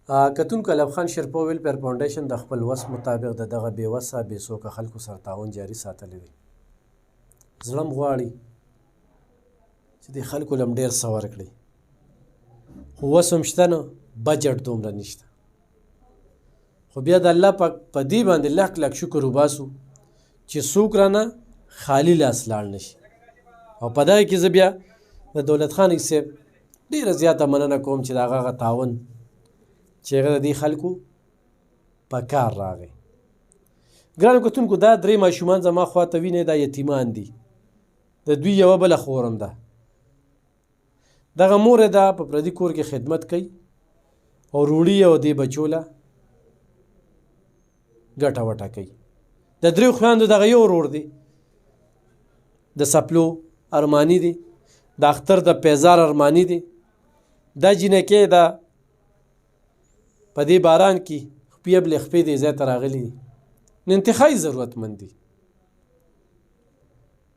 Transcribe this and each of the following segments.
کتونکو ایوب خان شیرپا ویلفیر فاونډیشن د خپل وس مطابق د دغه بې وسه بې څوکه خلکو سره تعاون جاري ساتلی دی. زړه م غواړي چې دې خلکو له م ډېر څه ورکړي، خو وس هم شته نه، بجټ دومره نشته. خو بیا د الله پاک په دې باندې لک لک شکر وباسو چې څوک رانه خالي لاس لاړ نه شي. او په دغه کې زه بیا د دولت خان صاحب ډېره زیاته مننه کوم چې د هغه تعاون چې هغه د دې خلکو په کار راغی. ګرانو کتونکو دا درې ماشومان زما خواته وینئ، دا یتیمان دي، د دوی یوه بله خور هم ده. دغه مور یې ده په پردي کور کې خدمت کوي او روړي او دې بچو له ګټه وټه کوي. د دریو خویندو دغه یو ورور دی، د سپلو ارماني دی، د اختر د پیزار ارماني دی. دا جینکۍ ده په دې باران کې خپې بلې خپې دې ځای ته راغلي دي، نو انتخابي ضرورتمند دي.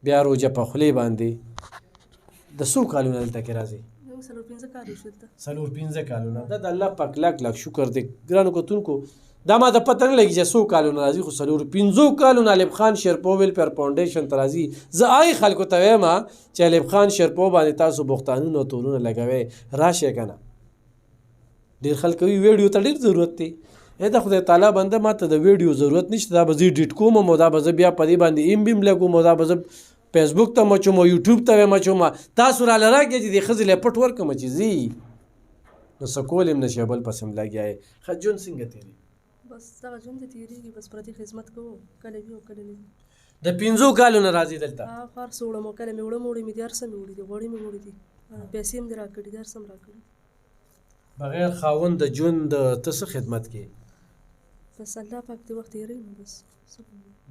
بیا روجه په خولې باندې د څو کالونه دلته کې راځي؟ 4-5 کالونه. دا د الله پاک لاک لاک شکر دی. ګرانو کتونکو دا ما ته پته نه لګي چې څو کالونه راځي، خو 4-5 کالونه ایوب خان شیرپا ویلفیر فاونډیشن ته راځي. زه هغې خلکو ته وایم چې ایوب خان شیرپا باندې تاسو بوختانونه او تورونه لګوئ، راشئ که نه. ډېر خلک وایي ویډیو ته ډېر ضرورت دی. د خدای تعالی بنده ما ته د ویډیو ضرورت نشته، دا به زه ایډیټ کوم او دا به زه بیا په دې باندې ایم بیم لګوم او دا به زه فیسبوک ته مچوم او یوټیوب ته ویم اچوم. تاسو راله راکړئ چې دې ښځې له پټ ورکړم چې ځي نو څه کولی م نشي، بل پسې م لګیا یې. ښه ژوند څنګه تېرېږي؟ بس دغه ژوند دې تېرېږي، بس پردي خدمت کوو، کله وي او کله نه وي. د 5 کالو نه راځي دلته؟ هر څه وړم او کله مې وړم وړي مې دي، هر څه مې وړي دي، غوړي مې وړي دي، پیسې مې دې راکړي دي، هر څه مې راکړي. بغیر خاوند د ژوند ته څه خدمت کوې؟ بس الله پاک دې وخت تېروي نو بس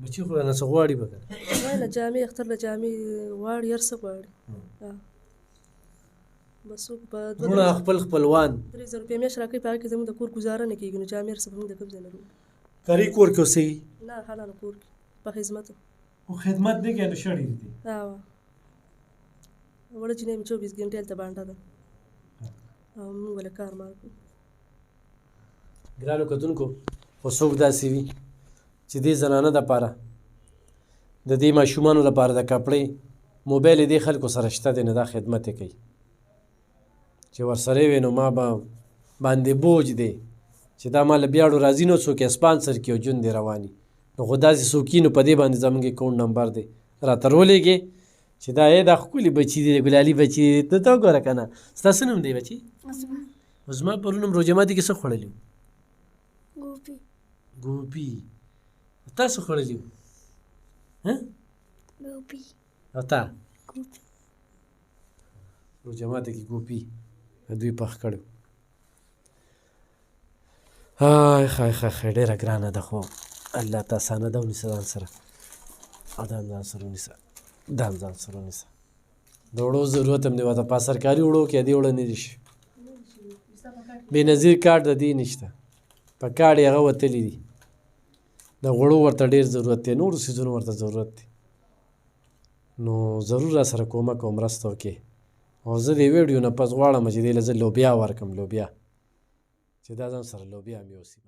بچي خو رانه څه غواړي به که نه؟ وایي له جامې اختر له جامې غواړي، هر څه غواړي. بس څوک په وروڼه خپل خپلوان 3000 روپۍ میاشت راکوي، په هغه کې زموږ د کور ګزاره نه کېږي، نو جامې هر څه به موږ د کوم ځای نه لرو؟ کاري کور کې اوسېږي؟ نه حلاله کور کې په خدمتو. خو خدمت نه کوې نو شړې دي. وړه جینۍ مې 24 ګنټې هلته بانډه ده او موږ له کار مال کوو. ګرانو کتونکو خو څوک داسې وي چې دې زنانه دپاره د دې ماشومانو لپاره د کپړې موبایل یې دې خلکو سره شته دی، نو دا خدمت یې کوي چې ورسره وي نو ما به باندې بوج دی چې دا ما له بیاړو راځي نو څوک یې سپانسر کړي او ژوند دې رواني. نو خو داسې څوک وي نو په دې باندې زموږ اکاونټ نمبر دی راته راولېږې چې دا دا ښکلي بچي دي، ګلالي بچي دي. ته ته وګوره که نه، ستا څه نوم دی بچي؟ زما پرون هم روژه ماتي کې څه خوړلي وو؟ ګوبي. تا څه خوړلي وو؟ ګوبي. او تا؟ ګوبي. روژه ماته کې ګوبي دوی پخ کړی. های ښه ښه ډېره ګرانه ده، خو الله ته اسانه ده. ونیسه ځان سره او دا هم ځان سره ونیسه، دا هم ځان سره ونیسه. د وړو ضرورت هم دی ورته، په سرکاري وړو کې دې وړه نه دي شي. بېنظیر کارت د دې نشته، په کارډ یې هغه وتلي دي. د غوړو ورته ډېر ضرورت دی، نورو څیزونو ورته ضرورت دی. نو ضرور را سره کومک او مرسته وکړې. او زه دې ویډیو نه پس غواړم چې دې له زه لوبیا ورکړم، لوبیا چې دا ځان سره لوبیا مې یوسي.